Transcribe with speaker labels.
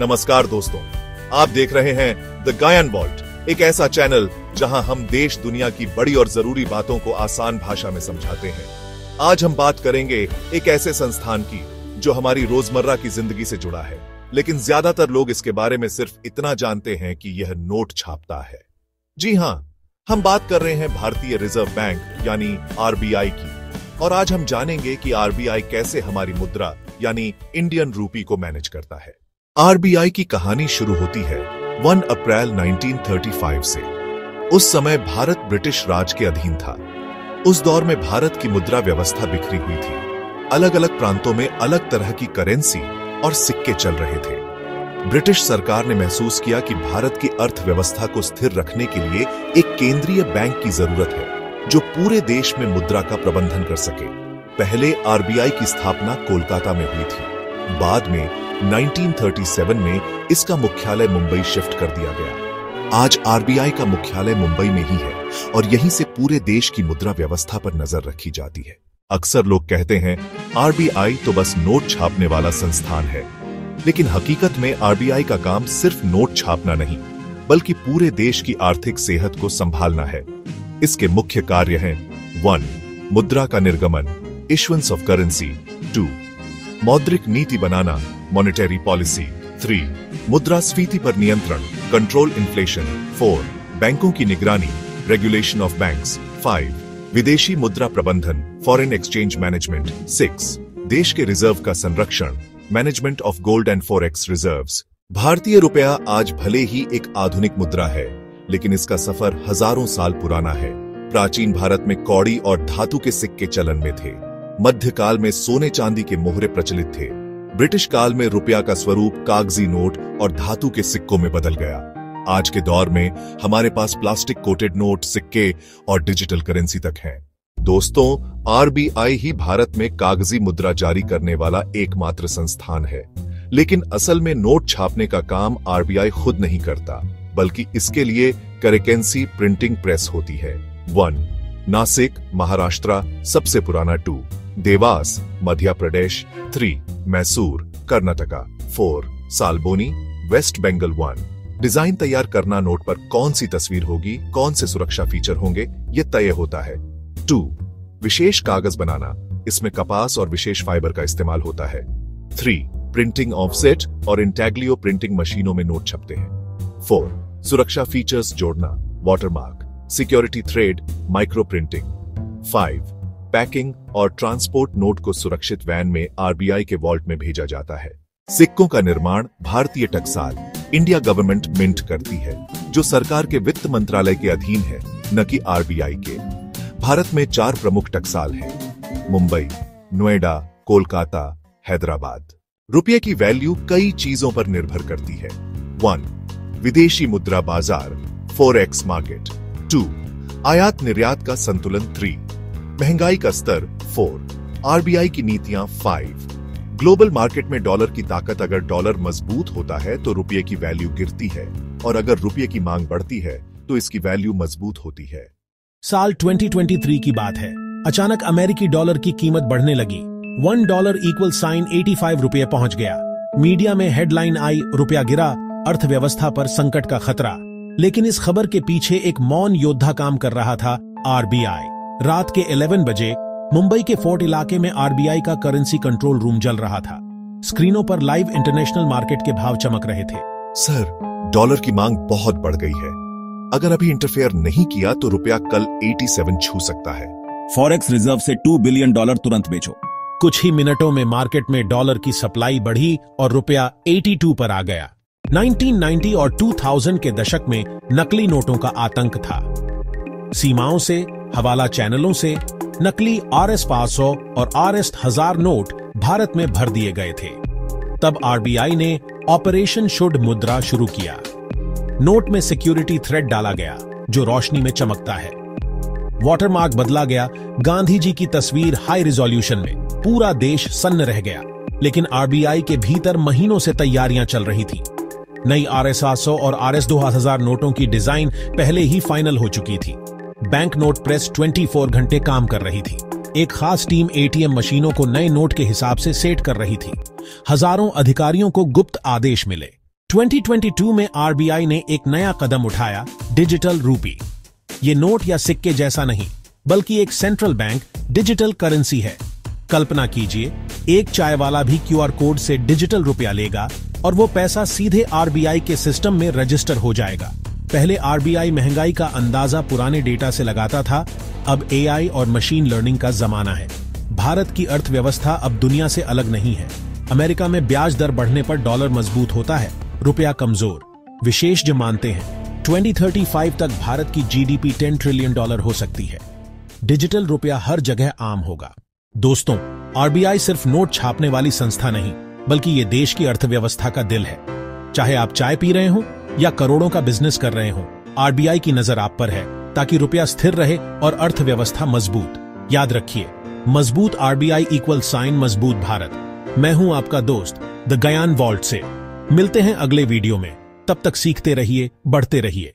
Speaker 1: नमस्कार दोस्तों, आप देख रहे हैं द गायन वॉल्ट, एक ऐसा चैनल जहां हम देश दुनिया की बड़ी और जरूरी बातों को आसान भाषा में समझाते हैं। आज हम बात करेंगे एक ऐसे संस्थान की जो हमारी रोजमर्रा की जिंदगी से जुड़ा है, लेकिन ज्यादातर लोग इसके बारे में सिर्फ इतना जानते हैं कि यह नोट छापता है। जी हां, हम बात कर रहे हैं भारतीय रिजर्व बैंक यानी आरबीआई की। और आज हम जानेंगे कि आरबीआई कैसे हमारी मुद्रा यानी इंडियन रूपी को मैनेज करता है। आरबीआई की कहानी शुरू होती है 1 अप्रैल 1935 से। उस समय भारत ब्रिटिश राज के अधीन था। उस दौर में भारत की मुद्रा व्यवस्था बिखरी हुई थी। अलग अलग प्रांतों में अलग तरह की करेंसी और सिक्के चल रहे थे। ब्रिटिश सरकार ने महसूस किया कि भारत की अर्थव्यवस्था को स्थिर रखने के लिए एक केंद्रीय बैंक की जरूरत है जो पूरे देश में मुद्रा का प्रबंधन कर सके। पहले आरबीआई की स्थापना कोलकाता में हुई थी। बाद में 1937 में इसका मुख्यालय मुंबई शिफ्ट कर दिया गया। आज आरबीआई का मुख्यालय मुंबई में ही है और यहीं से पूरे देश की मुद्रा व्यवस्था पर नजर रखी जाती है। अक्सर लोग कहते हैं आरबीआई तो बस नोट छापने वाला संस्थान है, लेकिन हकीकत में आरबीआई का काम सिर्फ नोट छापना नहीं, बल्कि पूरे देश की आर्थिक सेहत को संभालना है। इसके मुख्य कार्य हैं 1. मुद्रा का निर्गमन, इश्यूएंस ऑफ करेंसी। 2. मौद्रिक नीति बनाना, मॉनेटरी पॉलिसी। 3. मुद्रास्फीति पर नियंत्रण, कंट्रोल इन्फ्लेशन। 4. बैंकों की निगरानी, रेगुलेशन ऑफ बैंक्स। 5. विदेशी मुद्रा प्रबंधन, फॉरेन एक्सचेंज मैनेजमेंट। 6. देश के रिजर्व का संरक्षण, management of gold and forex reserves. भारतीय रुपया आज भले ही एक आधुनिक मुद्रा है, लेकिन इसका सफर हजारों साल पुराना है। प्राचीन भारत में कौड़ी और धातु के सिक्के चलन में थे। मध्यकाल में सोने चांदी के मोहरे प्रचलित थे। ब्रिटिश काल में रुपया का स्वरूप कागजी नोट और धातु के सिक्कों में बदल गया। आज के दौर में हमारे पास प्लास्टिक कोटेड नोट, सिक्के और डिजिटल करेंसी तक हैं। दोस्तों, आरबीआई ही भारत में कागजी मुद्रा जारी करने वाला एकमात्र संस्थान है। लेकिन असल में नोट छापने का काम आरबीआई खुद नहीं करता, बल्कि इसके लिए करेंसी प्रिंटिंग प्रेस होती है। 1. नासिक, महाराष्ट्र, सबसे पुराना। 2. देवास, मध्य प्रदेश। 3. मैसूर, कर्नाटका। 4. सालबोनी, वेस्ट बंगाल। 1. डिजाइन तैयार करना, नोट पर कौन सी तस्वीर होगी, कौन से सुरक्षा फीचर होंगे, यह तय होता है। 2. विशेष कागज बनाना, इसमें कपास और विशेष फाइबर का इस्तेमाल होता है। 3. प्रिंटिंग ऑफसेट और इंटैग्लियो प्रिंटिंग मशीनों में नोट छपते हैं। 4. सुरक्षा फीचर्स जोड़ना, watermark, security thread, micro printing. 5. Packing और ट्रांसपोर्ट, नोट को सुरक्षित वैन में आरबीआई के वॉल्ट में भेजा जाता है। सिक्कों का निर्माण भारतीय टकसाल, इंडिया गवर्नमेंट मिंट करती है, जो सरकार के वित्त मंत्रालय के अधीन है, न कि आरबीआई के। भारत में 4 प्रमुख टकसाल हैं: मुंबई, नोएडा, कोलकाता, हैदराबाद। रुपये की वैल्यू कई चीजों पर निर्भर करती है। 1. विदेशी मुद्रा बाजार, फॉरेक्स मार्केट। 2. आयात निर्यात का संतुलन। 3. महंगाई का स्तर। 4. आरबीआई की नीतियां। 5. ग्लोबल मार्केट में डॉलर की ताकत, अगर डॉलर मजबूत होता है तो रुपये की वैल्यू गिरती है, और अगर रुपये की मांग बढ़ती है तो इसकी वैल्यू मजबूत होती है।
Speaker 2: साल 2023 की बात है। अचानक अमेरिकी डॉलर की कीमत बढ़ने लगी। $1 = 85 रुपये पहुंच गया। मीडिया में हेडलाइन आई, रुपया गिरा, अर्थव्यवस्था पर संकट का खतरा। लेकिन इस खबर के पीछे एक मौन योद्धा काम कर रहा था, आरबीआई। रात के 11 बजे मुंबई के फोर्ट इलाके में आरबीआई का करेंसी कंट्रोल रूम जल रहा था। स्क्रीनों पर लाइव इंटरनेशनल मार्केट के भाव चमक रहे थे।
Speaker 1: सर, डॉलर की मांग बहुत बढ़ गई है। अगर अभी इंटरफेयर नहीं किया तो रुपया कल 87 छू सकता है।
Speaker 3: फॉरेक्स रिजर्व से $2 बिलियन तुरंत बेचो।
Speaker 2: कुछ ही मिनटों में मार्केट में डॉलर की सप्लाई बढ़ी और रुपया 82 पर आ गया। 1990 और 2000 के दशक में नकली नोटों का आतंक था। सीमाओं से, हवाला चैनलों से नकली RS-500 और RS-1000 नोट भारत में भर दिए गए थे। तब आरबीआई ने ऑपरेशन शुद्ध मुद्रा शुरू किया। नोट में सिक्योरिटी थ्रेड डाला गया जो रोशनी में चमकता है। वाटरमार्क बदला गया, गांधी जी की तस्वीर हाई रिजोल्यूशन में। पूरा देश सन्न रह गया। लेकिन आरबीआई के भीतर महीनों से तैयारियां चल रही थी। नई RS-800 और RS-2000 नोटों की डिजाइन पहले ही फाइनल हो चुकी थी। बैंक नोट प्रेस 24 घंटे काम कर रही थी। एक खास टीम एटीएम मशीनों को नए नोट के हिसाब से सेट कर रही थी। हजारों अधिकारियों को गुप्त आदेश मिले। 2022 में आरबीआई ने एक नया कदम उठाया, डिजिटल रूपी। ये नोट या सिक्के जैसा नहीं, बल्कि एक सेंट्रल बैंक डिजिटल करेंसी है। कल्पना कीजिए, एक चाय वाला भी क्यूआर कोड से डिजिटल रुपया लेगा और वो पैसा सीधे आरबीआई के सिस्टम में रजिस्टर हो जाएगा। पहले आरबीआई महंगाई का अंदाजा पुराने डेटा से लगाता था, अब एआई और मशीन लर्निंग का जमाना है। भारत की अर्थव्यवस्था अब दुनिया से अलग नहीं है। अमेरिका में ब्याज दर बढ़ने पर डॉलर मजबूत होता है, रुपया कमजोर। विशेषज्ञ मानते हैं 2035 तक भारत की जीडीपी $10 ट्रिलियन हो सकती है। डिजिटल रुपया हर जगह आम होगा। दोस्तों, आरबीआई सिर्फ नोट छापने वाली संस्था नहीं, बल्कि ये देश की अर्थव्यवस्था का दिल है। चाहे आप चाय पी रहे हो या करोड़ों का बिजनेस कर रहे हो, आरबीआई की नजर आप पर है, ताकि रुपया स्थिर रहे और अर्थव्यवस्था मजबूत। याद रखिए, मजबूत आरबीआई = मजबूत भारत। मैं हूं आपका दोस्त द गयान वॉल्ट से। मिलते हैं अगले वीडियो में। तब तक सीखते रहिए, बढ़ते रहिए।